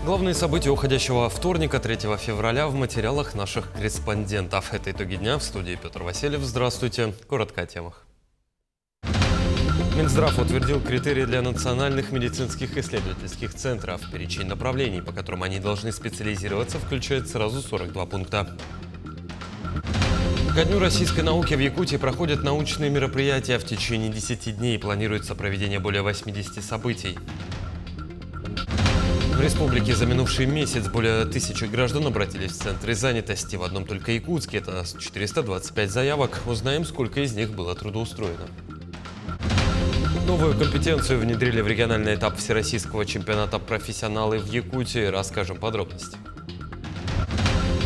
Главные события уходящего вторника, 3 февраля, в материалах наших корреспондентов. Это итоги дня. В студии Петр Васильев. Здравствуйте. Коротко о темах. Минздрав утвердил критерии для национальных медицинских исследовательских центров. Перечень направлений, по которым они должны специализироваться, включает сразу 42 пункта. Ко Дню российской науки в Якутии проходят научные мероприятия. В течение 10 дней планируется проведение более 80 событий. В республике за минувший месяц более 1000 граждан обратились в центры занятости. В одном только Якутске это 425 заявок. Узнаем, сколько из них было трудоустроено. Новую компетенцию внедрили в региональный этап Всероссийского чемпионата «Профессионалы» в Якутии. Расскажем подробности.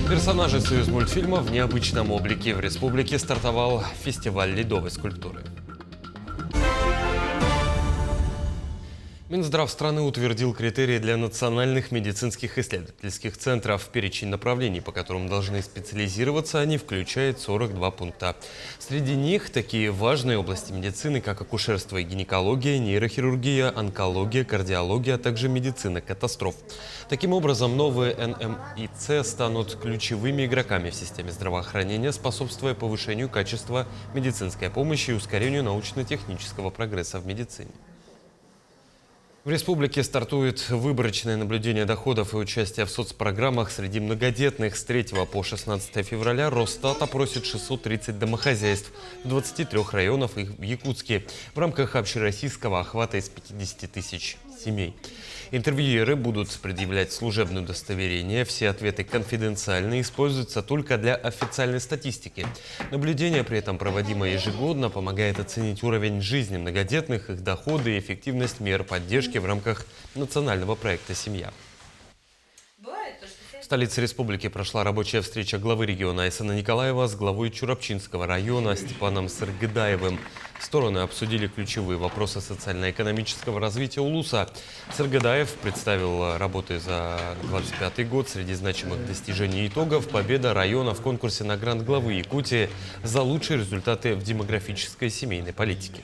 Персонажи союзмультфильма в необычном облике. В республике стартовал фестиваль ледовой скульптуры. Минздрав страны утвердил критерии для национальных медицинских исследовательских центров. Перечень направлений, по которым должны специализироваться они, включает 42 пункта. Среди них такие важные области медицины, как акушерство и гинекология, нейрохирургия, онкология, кардиология, а также медицина катастроф. Таким образом, новые НМИЦ станут ключевыми игроками в системе здравоохранения, способствуя повышению качества медицинской помощи и ускорению научно-технического прогресса в медицине. В республике стартует выборочное наблюдение доходов и участие в соцпрограммах среди многодетных. С 3 по 16 февраля Росстат опросит 630 домохозяйств в 23 районах и в Якутске в рамках общероссийского охвата из 50 тысяч семей. Интервьюеры будут предъявлять служебное удостоверение. Все ответы конфиденциальны, используются только для официальной статистики. Наблюдение при этом проводимо ежегодно, помогает оценить уровень жизни многодетных, их доходы и эффективность мер поддержки в рамках национального проекта «Семья». В столице республики прошла рабочая встреча главы региона Айсена Николаева с главой Чурапчинского района Степаном Сыргыдаевым. Стороны обсудили ключевые вопросы социально-экономического развития Улуса. Сыргыдаев представил работы за 2025 год. Среди значимых достижений и итогов – победа района в конкурсе на грант главы Якутии за лучшие результаты в демографической и семейной политике.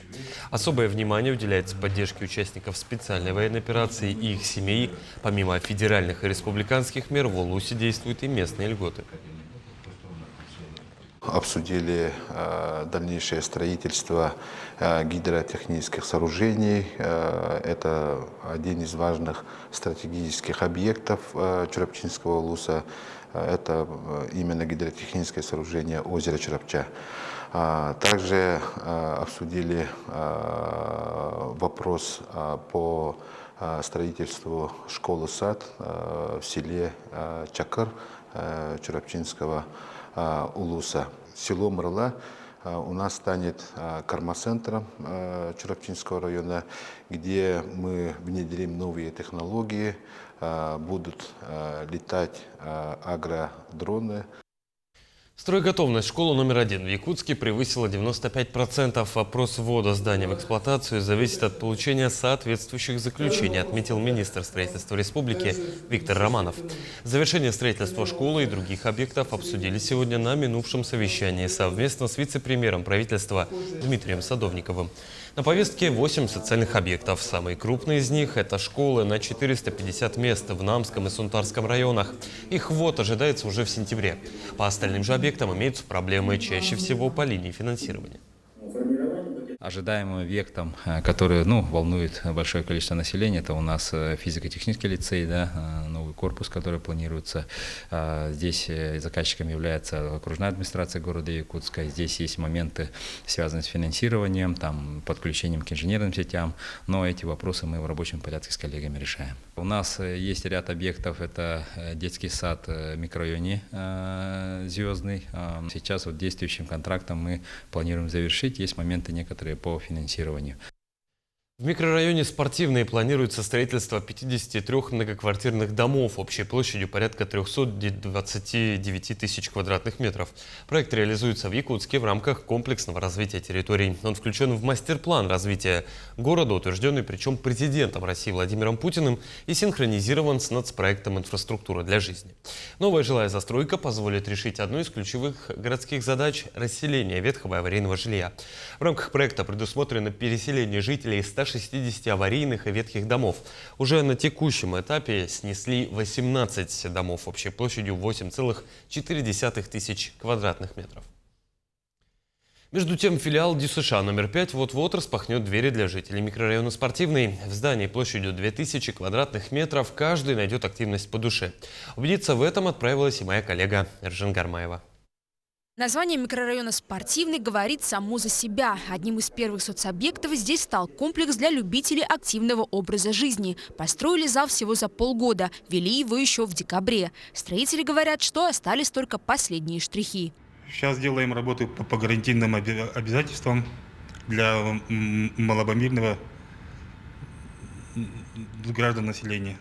Особое внимание уделяется поддержке участников специальной военной операции и их семей. Помимо федеральных и республиканских мер, в Улусе действуют и местные льготы. Обсудили дальнейшее строительство гидротехнических сооружений. Это один из важных стратегических объектов Чурапчинского улуса. Это именно гидротехническое сооружение озера Чурапча. Также обсудили вопрос по строительству школы-сад в селе Чакыр Чурапчинского улуса. Село Мырла у нас станет карма-центром Чурапчинского района, где мы внедрим новые технологии, будут летать агродроны. Стройготовность школы номер 1 в Якутске превысила 95%. Вопрос ввода здания в эксплуатацию зависит от получения соответствующих заключений, отметил министр строительства республики Виктор Романов. Завершение строительства школы и других объектов обсудили сегодня на минувшем совещании совместно с вице-премьером правительства Дмитрием Садовниковым. На повестке 8 социальных объектов. Самые крупные из них – это школы на 450 мест в Намском и Сунтарском районах. Их ввод ожидается уже в сентябре. По остальным же объектам имеются проблемы, чаще всего по линии финансирования. Ожидаемым объектом, который волнует большое количество населения, это у нас физико-технический лицей, новый корпус, который планируется. Здесь заказчиком является окружная администрация города Якутска. Здесь есть моменты, связанные с финансированием, подключением к инженерным сетям, но эти вопросы мы в рабочем порядке с коллегами решаем. У нас есть ряд объектов, это детский сад в микрорайоне Звездный. Сейчас действующим контрактом мы планируем завершить, есть моменты некоторые по финансированию. В микрорайоне Спортивный планируется строительство 53 многоквартирных домов общей площадью порядка 329 тысяч квадратных метров. Проект реализуется в Якутске в рамках комплексного развития территорий. Он включен в мастер-план развития города, утвержденный причем президентом России Владимиром Путиным и синхронизирован с нацпроектом «Инфраструктура для жизни». Новая жилая застройка позволит решить одну из ключевых городских задач – расселение ветхого и аварийного жилья. В рамках проекта предусмотрено переселение жителей из 160 160 аварийных и ветхих домов. Уже на текущем этапе снесли 18 домов общей площадью 8,4 тысяч квадратных метров. Между тем, филиал ДЮСШ номер 5 вот-вот распахнет двери для жителей микрорайона Спортивный. В здании площадью 2000 квадратных метров каждый найдет активность по душе. Убедиться в этом отправилась и моя коллега Эржен Гармаева. Название микрорайона «Спортивный» говорит само за себя. Одним из первых соцобъектов здесь стал комплекс для любителей активного образа жизни. Построили зал всего за полгода, ввели его еще в декабре. Строители говорят, что остались только последние штрихи. Сейчас делаем работу по гарантийным обязательствам для маломобильного граждан населения.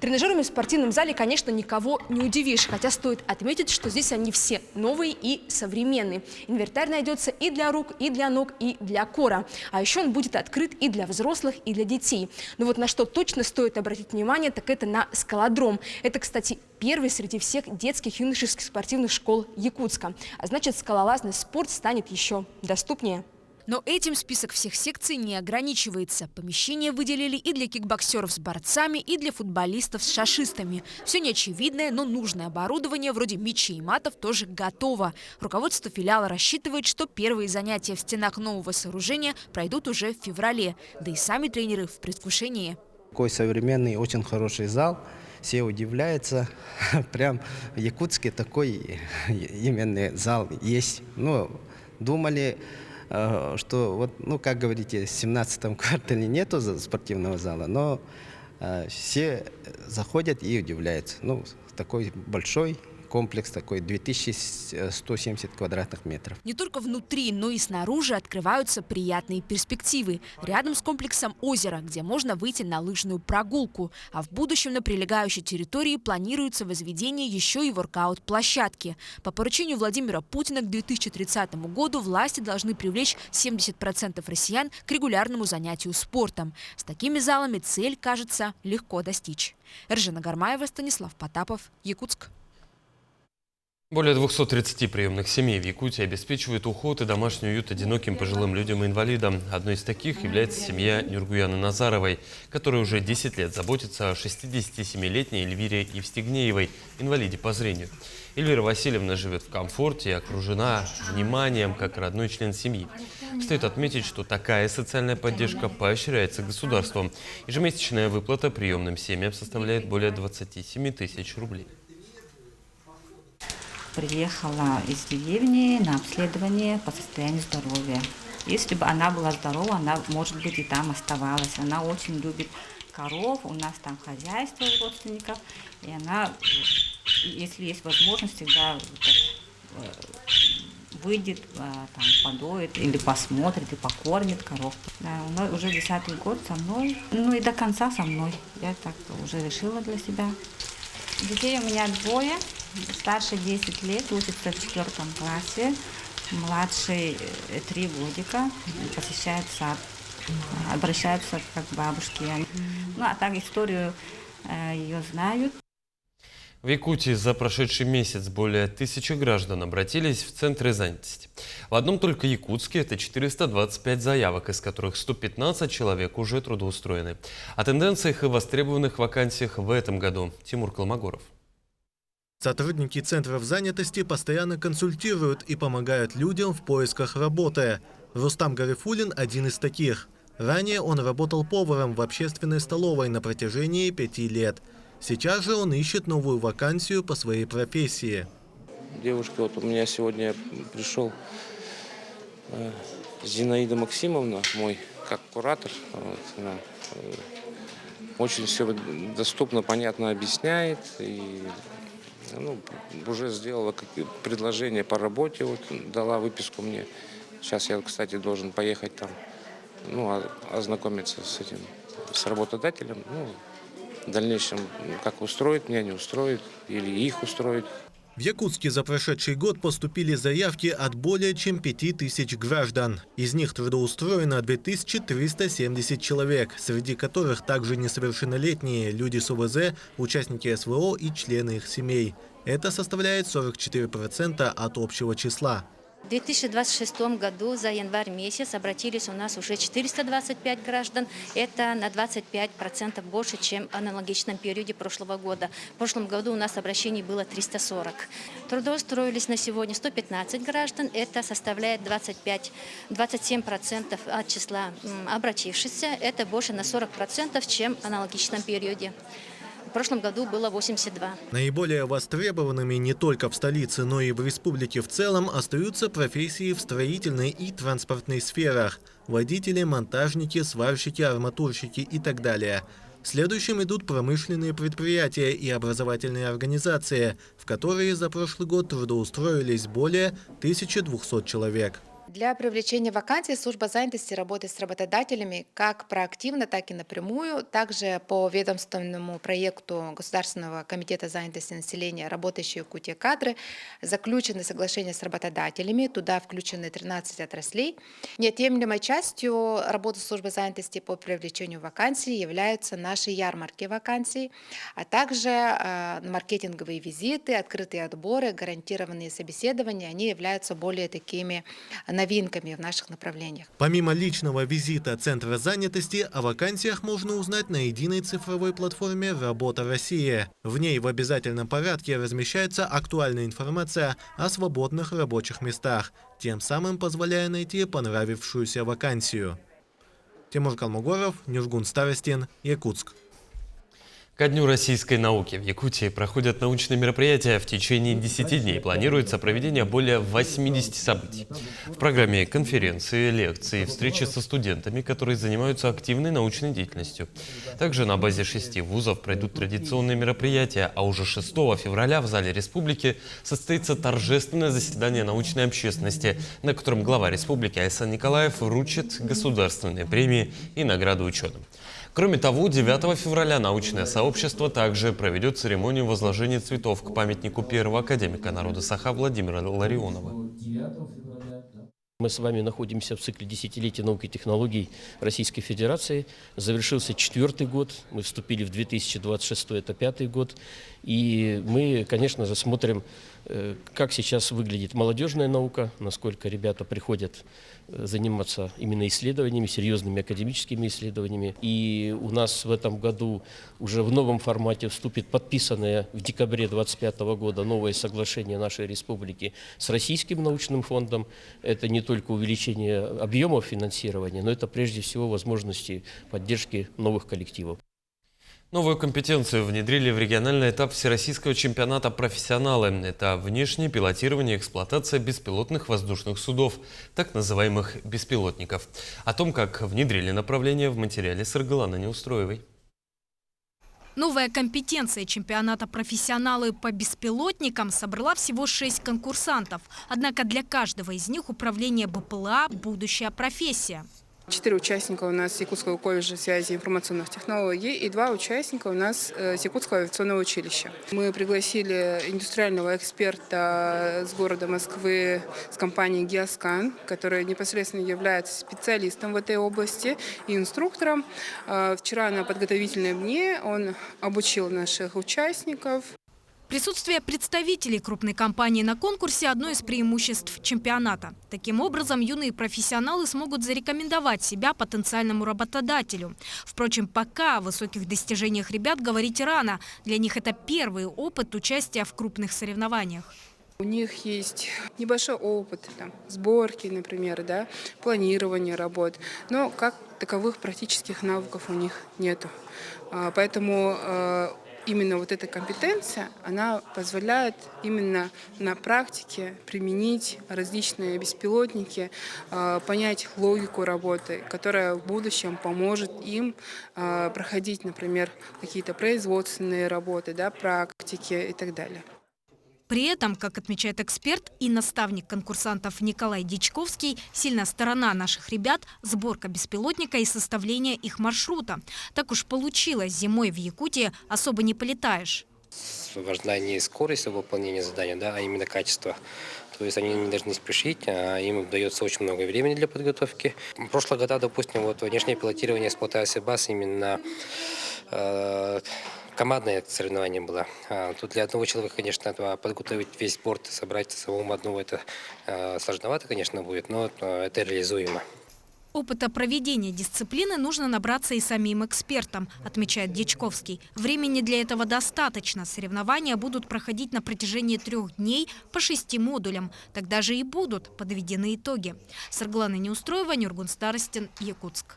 Тренажерами в спортивном зале, конечно, никого не удивишь. Хотя стоит отметить, что здесь они все новые и современные. Инвентарь найдется и для рук, и для ног, и для кора. А еще он будет открыт и для взрослых, и для детей. Но вот на что точно стоит обратить внимание, так это на скалодром. Это, кстати, первый среди всех детских юношеских спортивных школ Якутска. А значит, скалолазный спорт станет еще доступнее. Но этим список всех секций не ограничивается. Помещения выделили и для кикбоксеров с борцами, и для футболистов с шашистами. Все неочевидное, но нужное оборудование вроде мячей и матов тоже готово. Руководство филиала рассчитывает, что первые занятия в стенах нового сооружения пройдут уже в феврале. Да и сами тренеры в предвкушении. Такой современный, очень хороший зал. Все удивляются. Прям в Якутске такой именно зал есть. Ну, думали, что, вот, ну, как говорите, в 17-м квартале нету спортивного зала, но все заходят и удивляются. Ну, такой большой комплекс, такой 2170 квадратных метров. Не только внутри, но и снаружи открываются приятные перспективы. Рядом с комплексом озеро, где можно выйти на лыжную прогулку. А в будущем на прилегающей территории планируется возведение еще и воркаут-площадки. По поручению Владимира Путина к 2030 году власти должны привлечь 70% россиян к регулярному занятию спортом. С такими залами цель, кажется, легко достичь. Эржена Гармаева, Станислав Потапов, Якутск. Более 230 приемных семей в Якутии обеспечивают уход и домашний уют одиноким пожилым людям и инвалидам. Одной из таких является семья Нюргуяны Назаровой, которая уже 10 лет заботится о 67-летней Эльвире Евстигнеевой, инвалиде по зрению. Эльвира Васильевна живет в комфорте и окружена вниманием как родной член семьи. Стоит отметить, что такая социальная поддержка поощряется государством. Ежемесячная выплата приемным семьям составляет более 27 тысяч рублей. Приехала из деревни на обследование по состоянию здоровья. Если бы она была здорова, она, может быть, и там оставалась. Она очень любит коров, у нас там хозяйство у родственников. И она, если есть возможность, всегда выйдет, там, подоит или посмотрит и покормит коров. Да, уже 10-й год со мной, ну и до конца со мной. Я так уже решила для себя. Детей у меня двое. Старший 10 лет, учится в 4 классе, младший 3 годика, посещает сад, обращаются как к бабушке. Ну, а так историю ее знают. В Якутии за прошедший месяц более 1000 граждан обратились в центры занятости. В одном только Якутске это 425 заявок, из которых 115 человек уже трудоустроены. О тенденциях и востребованных вакансиях в этом году Тимур Колмогоров. Сотрудники центров занятости постоянно консультируют и помогают людям в поисках работы. Рустам Гарифулин – один из таких. Ранее он работал поваром в общественной столовой на протяжении 5 лет. Сейчас же он ищет новую вакансию по своей профессии. Девушка, вот у меня сегодня пришел Зинаида Максимовна, мой как куратор. Вот, она очень все доступно, понятно объясняет. И уже сделала предложение по работе, вот, дала выписку мне. Сейчас я, кстати, должен поехать там, ознакомиться с работодателем. В дальнейшем, как устроит меня, не устроит, или их устроит. В Якутске за прошедший год поступили заявки от более чем 5000 граждан. Из них трудоустроено 2370 человек, среди которых также несовершеннолетние, люди с ОВЗ, участники СВО и члены их семей. Это составляет 44% от общего числа. В 2026 году за январь месяц обратились у нас уже 425 граждан. Это на 25% больше, чем в аналогичном периоде прошлого года. В прошлом году у нас обращений было 340. Трудоустроились на сегодня 115 граждан. Это составляет 27% от числа обратившихся. Это больше на 40%, чем в аналогичном периоде. В прошлом году было 82. Наиболее востребованными не только в столице, но и в республике в целом остаются профессии в строительной и транспортной сферах. Водители, монтажники, сварщики, арматурщики и так далее. Следующим идут промышленные предприятия и образовательные организации, в которые за прошлый год трудоустроились более 1200 человек. Для привлечения вакансий служба занятости работает с работодателями как проактивно, так и напрямую. Также по ведомственному проекту Государственного комитета занятости населения «Работающие в Якутии кадры» заключены соглашения с работодателями. Туда включены 13 отраслей. Неотъемлемой частью работы службы занятости по привлечению вакансий являются наши ярмарки вакансий, а также маркетинговые визиты, открытые отборы, гарантированные собеседования. Они являются более такими новинками в наших направлениях. Помимо личного визита Центра занятости, о вакансиях можно узнать на единой цифровой платформе «Работа Россия». В ней в обязательном порядке размещается актуальная информация о свободных рабочих местах, тем самым позволяя найти понравившуюся вакансию. Тимур Калмугоров, Нюжгун Старостин, Якутск. Ко Дню российской науки в Якутии проходят научные мероприятия. В течение 10 дней планируется проведение более 80 событий. В программе конференции, лекции, встречи со студентами, которые занимаются активной научной деятельностью. Также на базе 6 вузов пройдут традиционные мероприятия, а уже 6 февраля в зале республики состоится торжественное заседание научной общественности, на котором глава республики Айсан Николаев вручит государственные премии и награды ученым. Кроме того, 9 февраля научное сообщество также проведет церемонию возложения цветов к памятнику первого академика народа Саха Владимира Ларионова. Мы с вами находимся в цикле десятилетия науки и технологий Российской Федерации. Завершился 4-й год, мы вступили в 2026, это 5-й год. И мы, конечно же, смотрим, как сейчас выглядит молодежная наука, насколько ребята приходят заниматься именно исследованиями, серьезными академическими исследованиями. И у нас в этом году уже в новом формате вступит подписанное в декабре 2025 года новое соглашение нашей республики с Российским научным фондом. Это не только увеличение объемов финансирования, но это прежде всего возможности поддержки новых коллективов. Новую компетенцию внедрили в региональный этап Всероссийского чемпионата «Профессионалы». Это внешнее пилотирование и эксплуатация беспилотных воздушных судов, так называемых беспилотников. О том, как внедрили направление, в материале Саргаланы Неустроевой. Новая компетенция чемпионата «Профессионалы» по беспилотникам собрала всего 6 конкурсантов. Однако для каждого из них управление БПЛА – будущая профессия. 4 участника у нас Якутского колледжа связи и информационных технологий и 2 участника у нас Якутского авиационного училища. Мы пригласили индустриального эксперта с города Москвы, с компании «Геоскан», который непосредственно является специалистом в этой области и инструктором. Вчера на подготовительном дне он обучил наших участников. Присутствие представителей крупной компании на конкурсе – одно из преимуществ чемпионата. Таким образом, юные профессионалы смогут зарекомендовать себя потенциальному работодателю. Впрочем, пока о высоких достижениях ребят говорить рано. Для них это первый опыт участия в крупных соревнованиях. У них есть небольшой опыт сборки, например, планирования работ, но как таковых практических навыков у них нету. Поэтому именно вот эта компетенция, она позволяет именно на практике применить различные беспилотники, понять логику работы, которая в будущем поможет им проходить, например, какие-то производственные работы, практики и так далее. При этом, как отмечает эксперт и наставник конкурсантов Николай Дичковский, сильная сторона наших ребят – сборка беспилотника и составление их маршрута. Так уж получилось, зимой в Якутии особо не полетаешь. Важна не скорость выполнения задания, а именно качество. То есть они не должны спешить, а им дается очень много времени для подготовки. В прошлые года, допустим, внешнее пилотирование, эксплуатация баз именно командное соревнование было. Тут для одного человека, конечно, подготовить весь борт, собрать самому одного, это сложновато, конечно, будет, но это реализуемо. Опыта проведения дисциплины нужно набраться и самим экспертам, отмечает Дьячковский. Времени для этого достаточно. Соревнования будут проходить на протяжении 3 дней по 6 модулям. Тогда же и будут подведены итоги. Сарглана Неустроева, Нюргун Старостин, Якутск.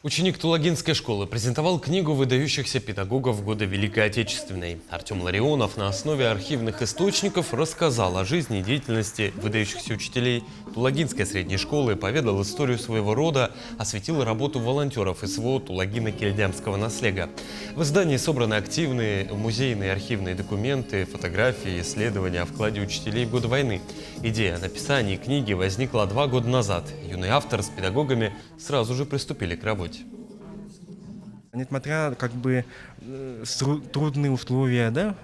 Ученик Тулагинской школы презентовал книгу выдающихся педагогов года Великой Отечественной. Артем Ларионов на основе архивных источников рассказал о жизни и деятельности выдающихся учителей Тулагинской средней школы, поведал историю своего рода, осветил работу волонтеров СВО Тулагино-Кельдямского наслега. В издании собраны активные музейные архивные документы, фотографии, исследования о вкладе учителей в годы войны. Идея о написании книги возникла 2 года назад. Юный автор с педагогами сразу же приступили к работе. Несмотря трудные условия, да,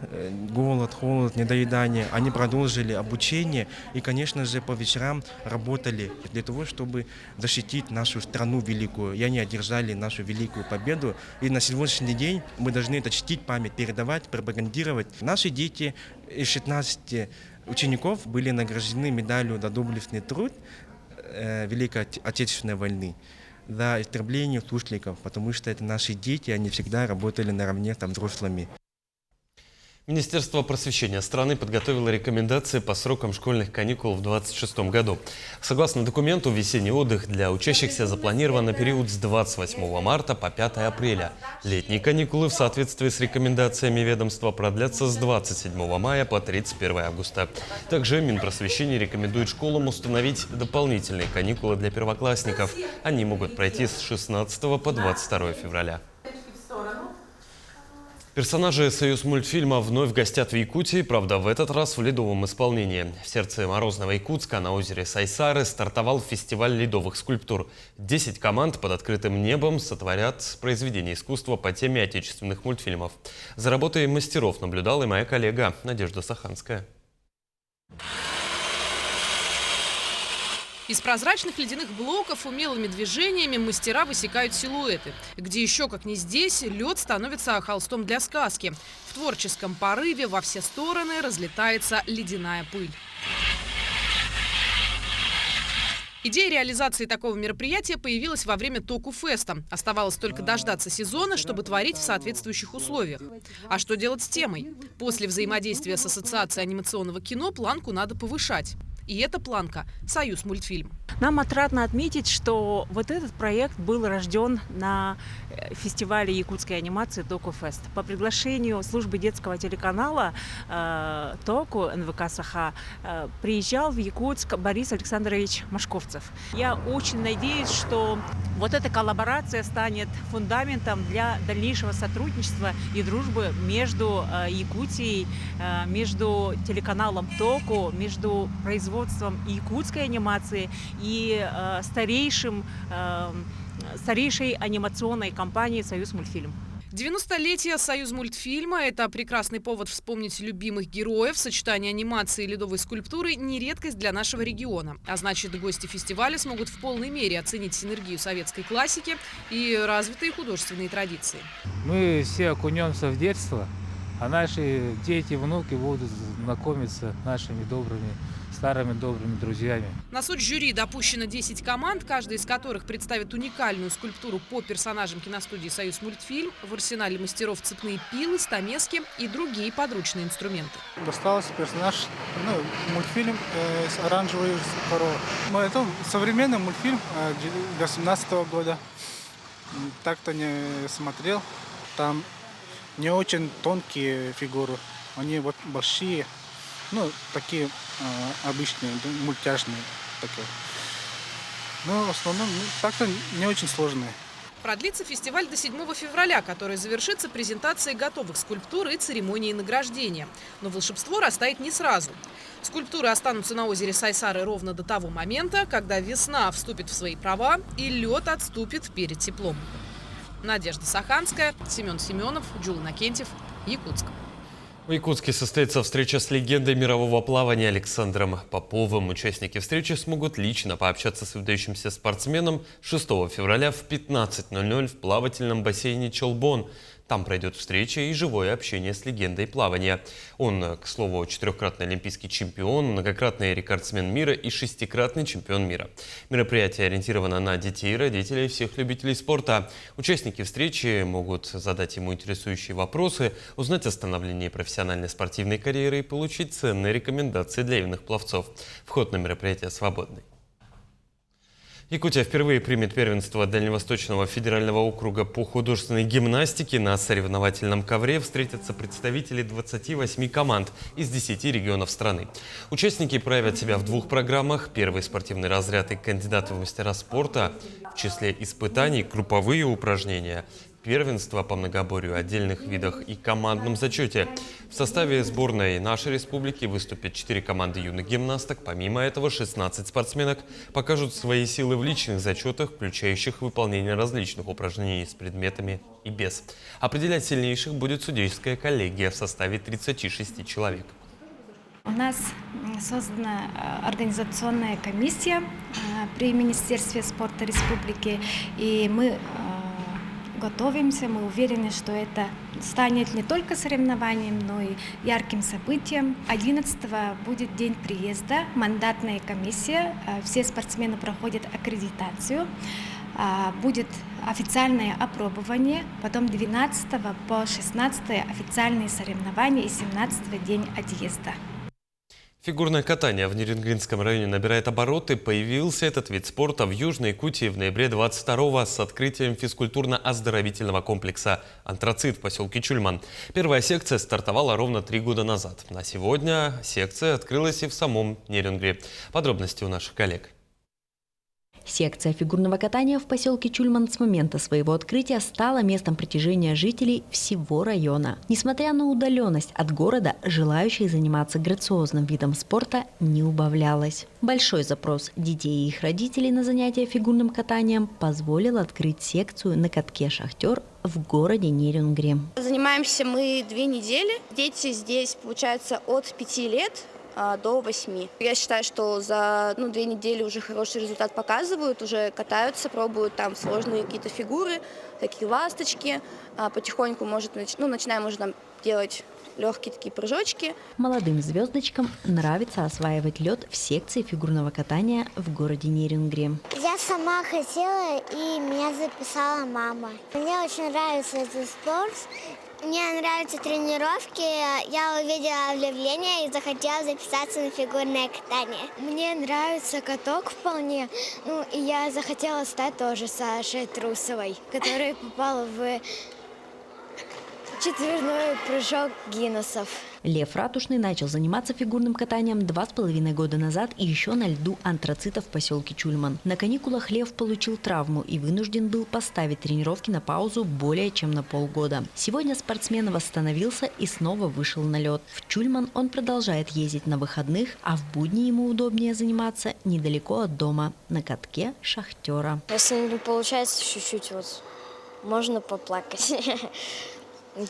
голод, холод, недоедание, они продолжили обучение и, конечно же, по вечерам работали для того, чтобы защитить нашу страну великую. И они одержали нашу великую победу. И на сегодняшний день мы должны это чтить, память передавать, пропагандировать. Наши дети из 16 учеников были награждены медалью за доблестный труд Великой Отечественной войны, за истребление сусликов, потому что это наши дети, они всегда работали наравне с взрослыми. Министерство просвещения страны подготовило рекомендации по срокам школьных каникул в 2026 году. Согласно документу, весенний отдых для учащихся запланирован на период с 28 марта по 5 апреля. Летние каникулы в соответствии с рекомендациями ведомства продлятся с 27 мая по 31 августа. Также Минпросвещение рекомендует школам установить дополнительные каникулы для первоклассников. Они могут пройти с 16 по 22 февраля. Персонажи «Союзмультфильма» вновь гостят в Якутии, правда, в этот раз в ледовом исполнении. В сердце морозного Якутска на озере Сайсары стартовал фестиваль ледовых скульптур. 10 команд под открытым небом сотворят произведения искусства по теме отечественных мультфильмов. За работой мастеров наблюдала и моя коллега Надежда Саханская. Из прозрачных ледяных блоков умелыми движениями мастера высекают силуэты. Где еще, как не здесь, лед становится холстом для сказки. В творческом порыве во все стороны разлетается ледяная пыль. Идея реализации такого мероприятия появилась во время Току-феста. Оставалось только дождаться сезона, чтобы творить в соответствующих условиях. А что делать с темой? После взаимодействия с Ассоциацией анимационного кино планку надо повышать. И эта планка – «Союзмультфильм». Нам отрадно отметить, что вот этот проект был рожден на фестивале якутской анимации «Току-фест». По приглашению службы детского телеканала «Току» НВК «Саха» приезжал в Якутск Борис Александрович Машковцев. Я очень надеюсь, что вот эта коллаборация станет фундаментом для дальнейшего сотрудничества и дружбы между Якутией, между телеканалом «Току», между производством якутской анимации и старейшей анимационной компанией «Союзмультфильм». 90-летие «Союзмультфильма» – это прекрасный повод вспомнить любимых героев. Сочетание анимации и ледовой скульптуры – не редкость для нашего региона. А значит, гости фестиваля смогут в полной мере оценить синергию советской классики и развитые художественные традиции. Мы все окунемся в детство, а наши дети, внуки будут знакомиться с нашими старыми добрыми друзьями. На соцжюри допущено 10 команд, каждая из которых представит уникальную скульптуру по персонажам киностудии «Союзмультфильм». В арсенале мастеров цепные пилы, стамески и другие подручные инструменты. Достался персонаж, мультфильм с оранжевой коровой. Это современный мультфильм 2018 года. Так-то не смотрел. Там не очень тонкие фигуры, они вот большие, такие обычные, мультяшные такие. Но в основном так-то не очень сложные. Продлится фестиваль до 7 февраля, который завершится презентацией готовых скульптур и церемонией награждения. Но волшебство растает не сразу. Скульптуры останутся на озере Сайсары ровно до того момента, когда весна вступит в свои права и лед отступит перед теплом. Надежда Саханская, Семен Семенов, Джул Иннокентьев, Якутск. В Якутске состоится встреча с легендой мирового плавания Александром Поповым. Участники встречи смогут лично пообщаться с выдающимся спортсменом 6 февраля в 15:00 в плавательном бассейне «Чолбон». Там пройдет встреча и живое общение с легендой плавания. Он, к слову, 4-кратный олимпийский чемпион, многократный рекордсмен мира и 6-кратный чемпион мира. Мероприятие ориентировано на детей, родителей и всех любителей спорта. Участники встречи могут задать ему интересующие вопросы, узнать о становлении профессиональной спортивной карьеры и получить ценные рекомендации для юных пловцов. Вход на мероприятие свободный. Якутия впервые примет первенство Дальневосточного федерального округа по художественной гимнастике. На соревновательном ковре встретятся представители 28 команд из 10 регионов страны. Участники проявят себя в 2 программах. Первый спортивный разряд и кандидаты в мастера спорта. В числе испытаний групповые упражнения, первенство по многоборью, отдельных видах и командном зачете. В составе сборной нашей республики выступят 4 команды юных гимнасток. Помимо этого, 16 спортсменок покажут свои силы в личных зачетах, включающих выполнение различных упражнений с предметами и без. Определять сильнейших будет судейская коллегия в составе 36 человек. У нас создана организационная комиссия при Министерстве спорта республики, и мы готовимся, мы уверены, что это станет не только соревнованием, но и ярким событием. 11-го будет день приезда, мандатная комиссия, все спортсмены проходят аккредитацию, будет официальное опробование, потом 12 по 16 официальные соревнования и 17 день отъезда. Фигурное катание в Нерюнгринском районе набирает обороты. Появился этот вид спорта в Южной Якутии в ноябре 22-го с открытием физкультурно-оздоровительного комплекса «Антрацит» в поселке Чульман. Первая секция стартовала ровно 3 года назад. На сегодня секция открылась и в самом Нерюнгре. Подробности у наших коллег. Секция фигурного катания в поселке Чульман с момента своего открытия стала местом притяжения жителей всего района. Несмотря на удаленность от города, желающих заниматься грациозным видом спорта не убавлялось. Большой запрос детей и их родителей на занятия фигурным катанием позволил открыть секцию на катке «Шахтер» в городе Нерюнгре. Занимаемся мы 2 недели. Дети здесь, получается, от 5 лет до 8. Я считаю, что за 2 недели уже хороший результат показывают, уже катаются, пробуют там сложные какие-то фигуры, такие ласточки. Потихоньку начинаем уже там делать легкие такие прыжочки. Молодым звездочкам нравится осваивать лед в секции фигурного катания в городе Нерюнгре. Я сама хотела, и меня записала мама. Мне очень нравится этот спорт. Мне нравятся тренировки. Я увидела объявление и захотела записаться на фигурное катание. Мне нравится каток вполне. И я захотела стать тоже Сашей Трусовой, которая попала в четверной прыжок Гиннессов. Лев Ратушный начал заниматься фигурным катанием 2,5 года назад и еще на льду «Антрацита» в поселке Чульман. На каникулах Лев получил травму и вынужден был поставить тренировки на паузу более чем на полгода. Сегодня спортсмен восстановился и снова вышел на лед. В Чульман он продолжает ездить на выходных, а в будни ему удобнее заниматься недалеко от дома, на катке «Шахтера». Если не получается чуть-чуть, можно поплакать.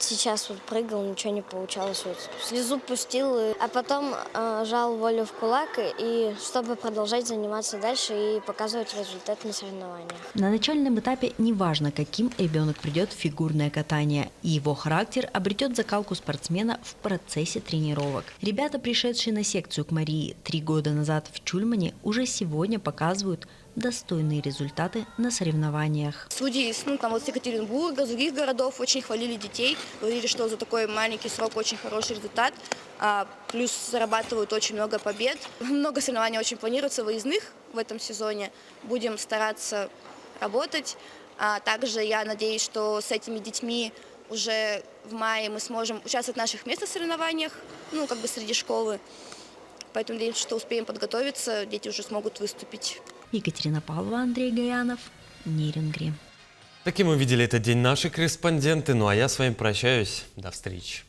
Сейчас прыгал, ничего не получалось. Слезу пустил, а потом жал волю в кулак, и чтобы продолжать заниматься дальше и показывать результат на соревнованиях. На начальном этапе неважно, каким ребенок придет в фигурное катание, и его характер обретет закалку спортсмена в процессе тренировок. Ребята, пришедшие на секцию к Марии 3 года назад в Чульмане, уже сегодня показывают достойные результаты на соревнованиях. Судьи с Екатеринбурга, с других городов очень хвалили детей, говорили, что за такой маленький срок очень хороший результат, плюс зарабатывают очень много побед. Много соревнований очень планируется выездных в этом сезоне. Будем стараться работать. Также я надеюсь, что с этими детьми уже в мае мы сможем участвовать в наших местных соревнованиях, среди школы. Поэтому надеюсь, что успеем подготовиться, дети уже смогут выступить. Екатерина Павлова, Андрей Гаянов, Нерюнгри. Таким мы видели этот день наши корреспонденты. Ну а я с вами прощаюсь. До встречи.